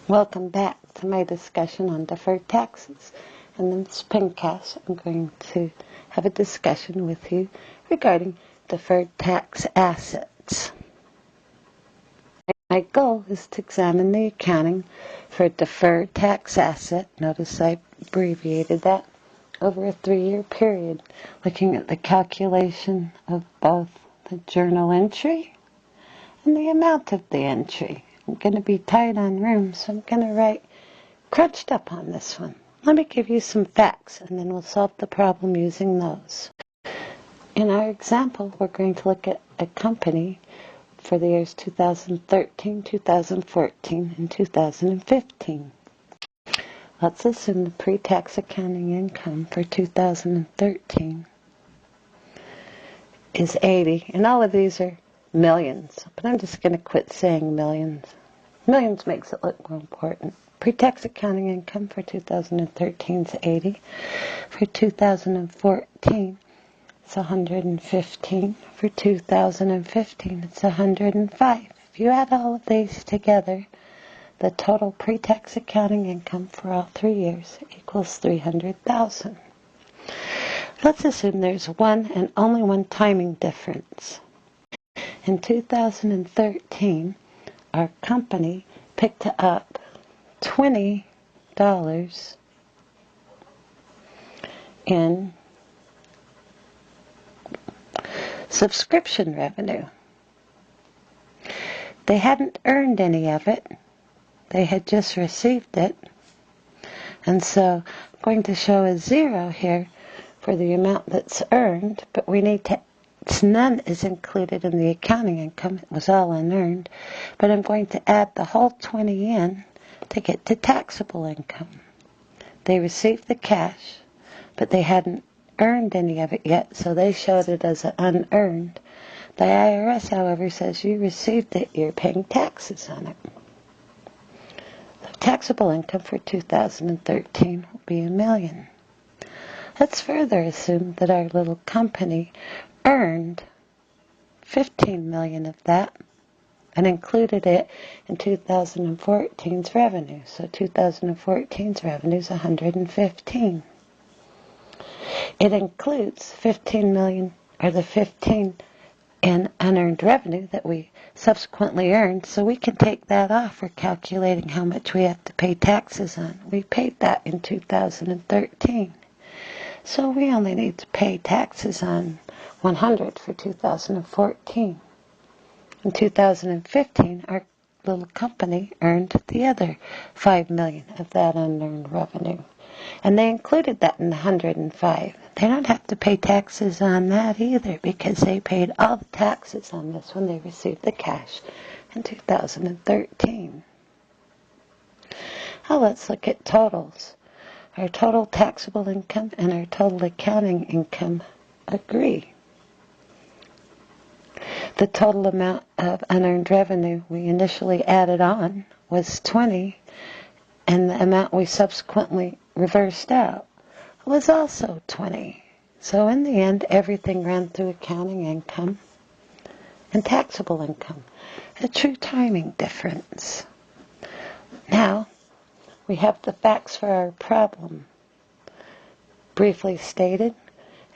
Welcome back to my discussion on deferred taxes. And in this pencast, I'm going to have a discussion with you regarding deferred tax assets. My goal is to examine the accounting for a deferred tax asset. Notice I abbreviated that over a 3-year period, looking at the calculation of both the journal entry and the amount of the entry. I'm going to be tight on room, so I'm going to write crunched up on this one. Let me give you some facts, and then we'll solve the problem using those. In our example, we're going to look at a company for the years 2013, 2014, and 2015. Let's assume the pre-tax accounting income for 2013 is 80, and all of these are millions, but I'm just going to quit saying millions. Millions makes it look more important. Pre-tax accounting income for 2013 is 80. For 2014, it's 115. For 2015, it's 105. If you add all of these together, the total pre-tax accounting income for all 3 years equals $300,000. Let's assume there's one and only one timing difference. In 2013, our company picked up $20 in subscription revenue. They hadn't earned any of it. They had just received it. And so I'm going to show a 0 here for the amount that's earned, but we need to, none is included in the accounting income. It was all unearned. But I'm going to add the whole 20 in to get to taxable income. They received the cash, but they hadn't earned any of it yet, so they showed it as unearned. The IRS, however, says you received it, you're paying taxes on it. So taxable income for 2013 will be $1 million. Let's further assume that our little company earned $15 million of that and included it in 2014's revenue. So 2014's revenue is $115. It includes $15 million, or the 15 in unearned revenue that we subsequently earned, so we can take that off for calculating how much we have to pay taxes on. We paid that in 2013. So we only need to pay taxes on 100 for 2014. In 2015, our little company earned the other $5 million of that unearned revenue. And they included that in the 105. They don't have to pay taxes on that either, because they paid all the taxes on this when they received the cash in 2013. Now let's look at totals. Our total taxable income and our total accounting income agree. The total amount of unearned revenue we initially added on was 20, and the amount we subsequently reversed out was also 20. So in the end, everything ran through accounting income and taxable income. A true timing difference. Now, we have the facts for our problem. Briefly stated,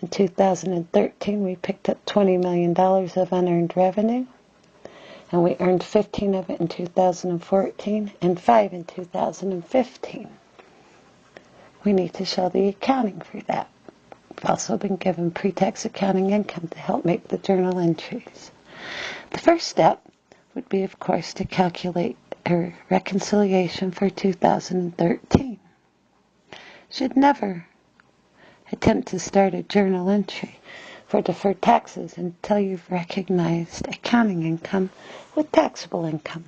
in 2013 we picked up $20 million of unearned revenue, and we earned 15 of it in 2014 and 5 in 2015. We need to show the accounting for that. We've also been given pre-tax accounting income to help make the journal entries. The first step would be, of course, to calculate a reconciliation for 2013. Should never attempt to start a journal entry for deferred taxes until you've recognized accounting income with taxable income.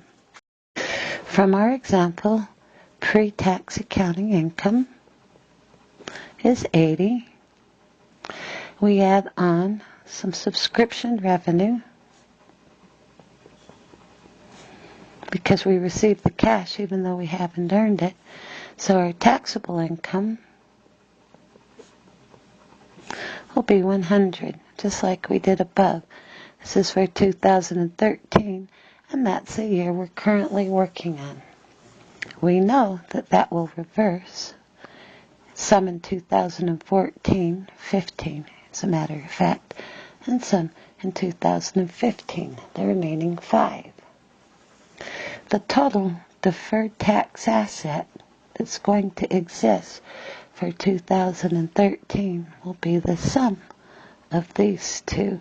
From our example, pre-tax accounting income is 80. We add on some subscription revenue because we received the cash even though we haven't earned it. So our taxable income will be 100, just like we did above. This is for 2013, and that's the year we're currently working on. we know that that will reverse. Some in 2014, 15, as a matter of fact, and some in 2015, the remaining 5. The total deferred tax asset that's going to exist for 2013 will be the sum of these two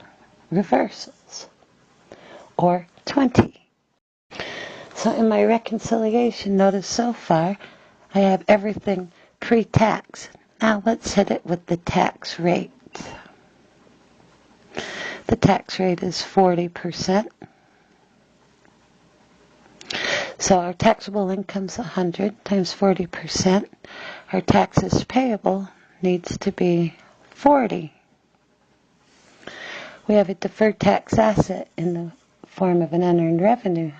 reversals, or 20. So in my reconciliation, notice so far I have everything pre-tax. Now let's hit it with the tax rate. The tax rate is 40%. So our taxable income's 100 times 40%. Our taxes payable needs to be 40. We have a deferred tax asset in the form of an unearned revenue,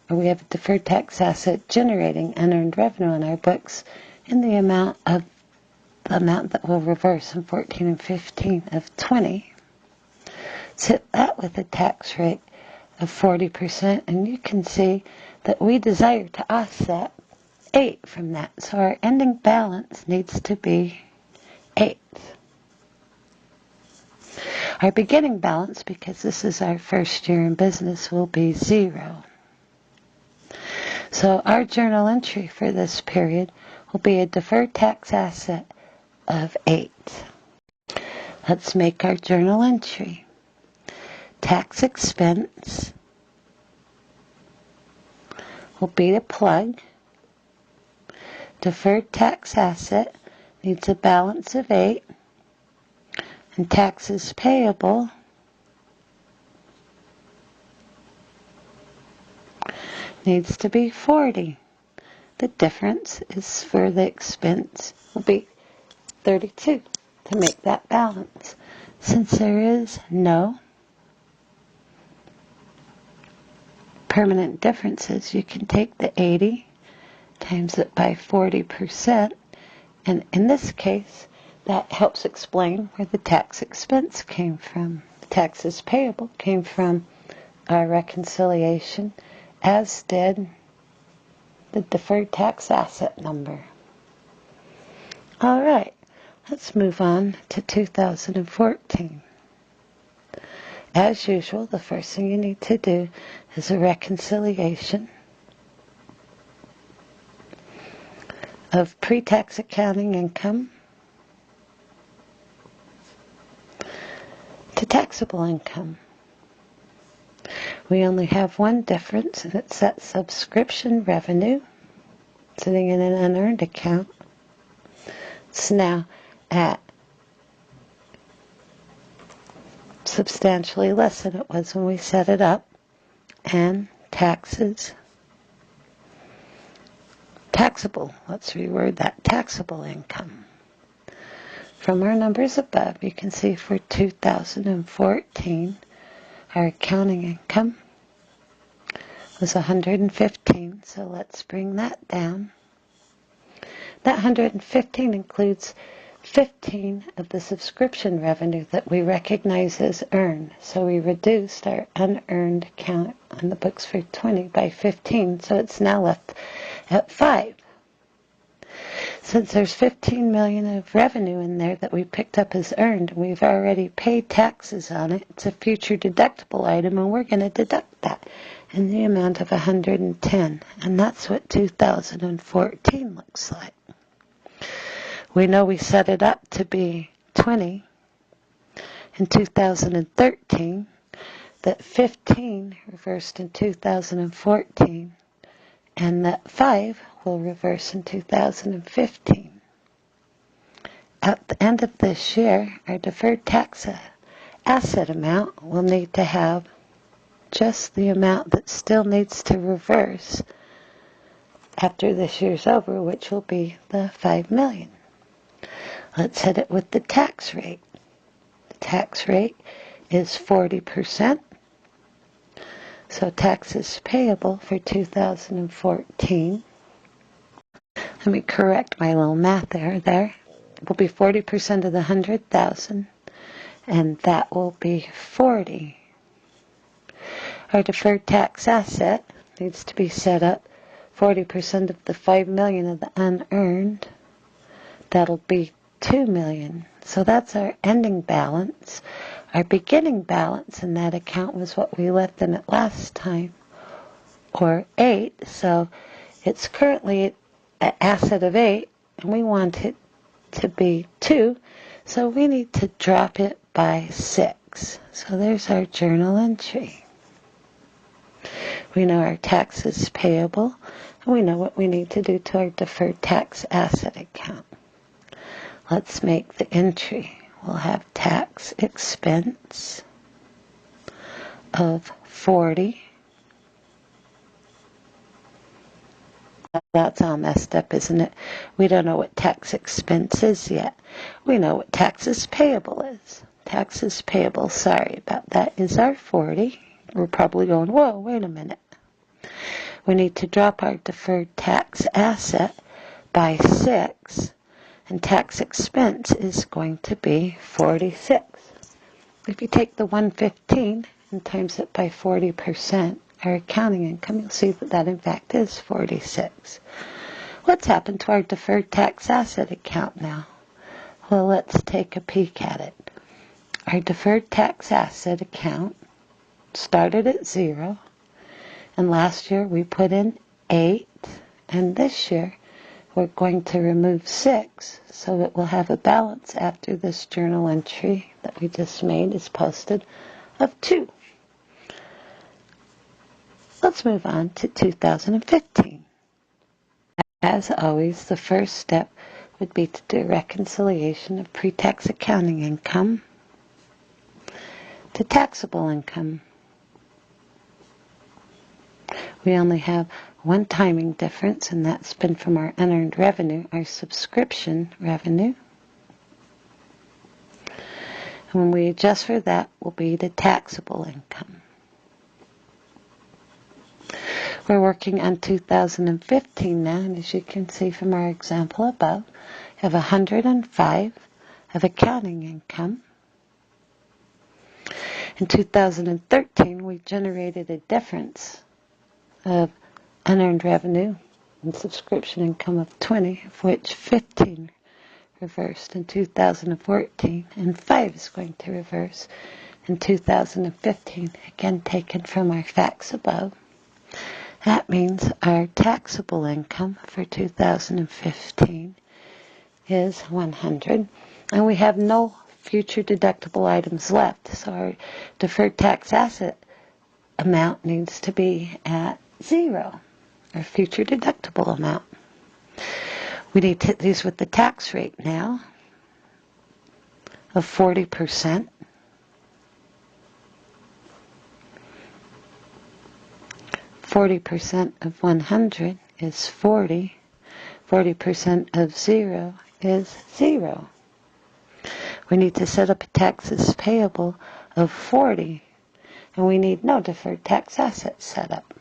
or we have a deferred tax asset generating unearned revenue on our books in the amount that will reverse in 14 and 15 of 20. Let's hit that with a tax rate of 40%, and you can see that we desire to offset 8 from that. So our ending balance needs to be 8. Our beginning balance, because this is our first year in business, will be 0. So our journal entry for this period will be a deferred tax asset of 8. Let's make our journal entry. Tax expense will be the plug. Deferred tax asset needs a balance of 8. And taxes payable needs to be 40. The difference is for the expense will be 32 to make that balance. Since there is no permanent differences, you can take the 80 times it by 40%, and in this case that helps explain where the tax expense came from. The taxes payable came from our reconciliation, as did the deferred tax asset number. All right, let's move on to 2014. As usual, the first thing you need to do is a reconciliation of pre-tax accounting income to taxable income. We only have one difference, and it's that subscription revenue sitting in an unearned account. It's now at substantially less than it was when we set it up, and taxes taxable. Let's reword that. Taxable income. From our numbers above, you can see for 2014, our accounting income was 115, so let's bring that down. That 115 includes 15 of the subscription revenue that we recognize as earned. So we reduced our unearned account on the books for 20 by 15, so it's now left at 5. Since there's 15 million of revenue in there that we picked up as earned, and we've already paid taxes on it, it's a future deductible item, and we're going to deduct that in the amount of 110. And that's what 2014 looks like. We know we set it up to be 20 in 2013, that 15 reversed in 2014, and that 5 will reverse in 2015. At the end of this year, our deferred tax asset amount will need to have just the amount that still needs to reverse after this year's over, which will be the 5 million. Let's hit it with the tax rate. The tax rate is 40%. So taxes payable for 2014, let me correct my little math there, will be 40% of the 100,000, and that will be 40. Our deferred tax asset needs to be set up 40% of the $5 million of the unearned, that'll be $2 million. So that's our ending balance. Our beginning balance in that account was what we left in it last time, or 8. So it's currently an asset of 8, and we want it to be 2. So we need to drop it by 6. So there's our journal entry. We know our taxes payable, and we know what we need to do to our deferred tax asset account. Let's make the entry. We'll have tax expense of 40. That's all messed up, isn't it? We don't know what tax expense is yet. We know what taxes payable is. Taxes payable, sorry about that, is our 40. We're probably going, whoa, wait a minute. We need to drop our deferred tax asset by 6, and tax expense is going to be 46. If you take the 115 and times it by 40%, our accounting income, you'll see that that in fact is 46. What's happened to our deferred tax asset account now? Well, let's take a peek at it. Our deferred tax asset account started at 0, and last year we put in 8, and this year we're going to remove 6, so it will have a balance after this journal entry that we just made is posted of 2. Let's move on to 2015. As always, the first step would be to do reconciliation of pre-tax accounting income to taxable income. We only have one timing difference, and that's been from our unearned revenue, our subscription revenue. And when we adjust for that, will be the taxable income. We're working on 2015 now, and as you can see from our example above, we have 105 of accounting income. In 2013, we generated a difference of unearned revenue and subscription income of 20, of which 15 reversed in 2014, and 5 is going to reverse in 2015, again taken from our facts above. That means our taxable income for 2015 is 100, and we have no future deductible items left, so our deferred tax asset amount needs to be at 0, our future deductible amount. We need to hit these with the tax rate now of 40%. %40 of 100 is 40. 40% of 0 is 0. We need to set up a taxes payable of 40, and we need no deferred tax assets set up.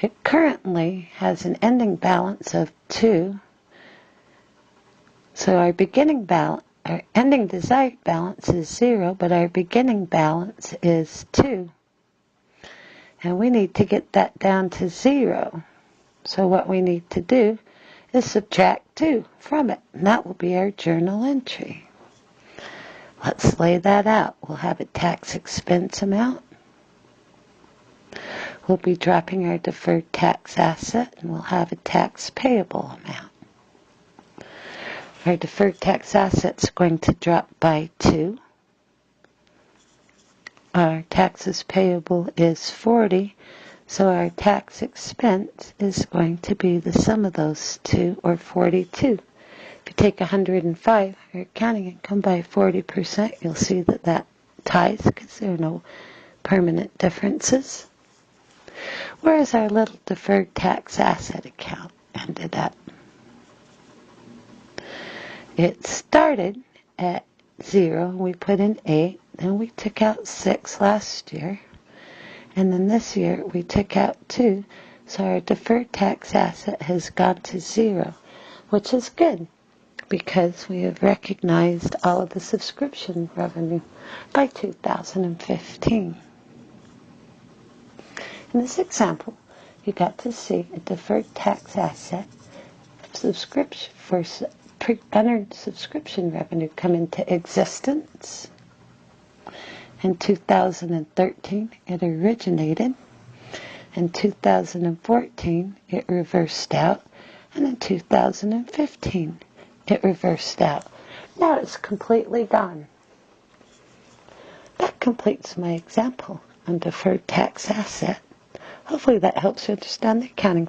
It currently has an ending balance of 2, so our ending desired balance is 0, but our beginning balance is 2. And we need to get that down to 0. So what we need to do is subtract 2 from it, and that will be our journal entry. Let's lay that out. We'll have a tax expense amount. We'll be dropping our deferred tax asset, and we'll have a tax payable amount. Our deferred tax asset's going to drop by 2. Our taxes payable is 40, so our tax expense is going to be the sum of those two, or 42. If you take 105, our accounting income by 40%, you'll see that that ties because there are no permanent differences. Whereas our little deferred tax asset account ended up. It started at 0, we put in 8, then we took out 6 last year, and then this year we took out 2, so our deferred tax asset has gone to 0, which is good because we have recognized all of the subscription revenue by 2015. In this example, you got to see a deferred tax asset subscription for unearned subscription revenue come into existence. In 2013, it originated. In 2014, it reversed out. And in 2015, it reversed out. Now it's completely gone. That completes my example on deferred tax asset. Hopefully that helps you understand the accounting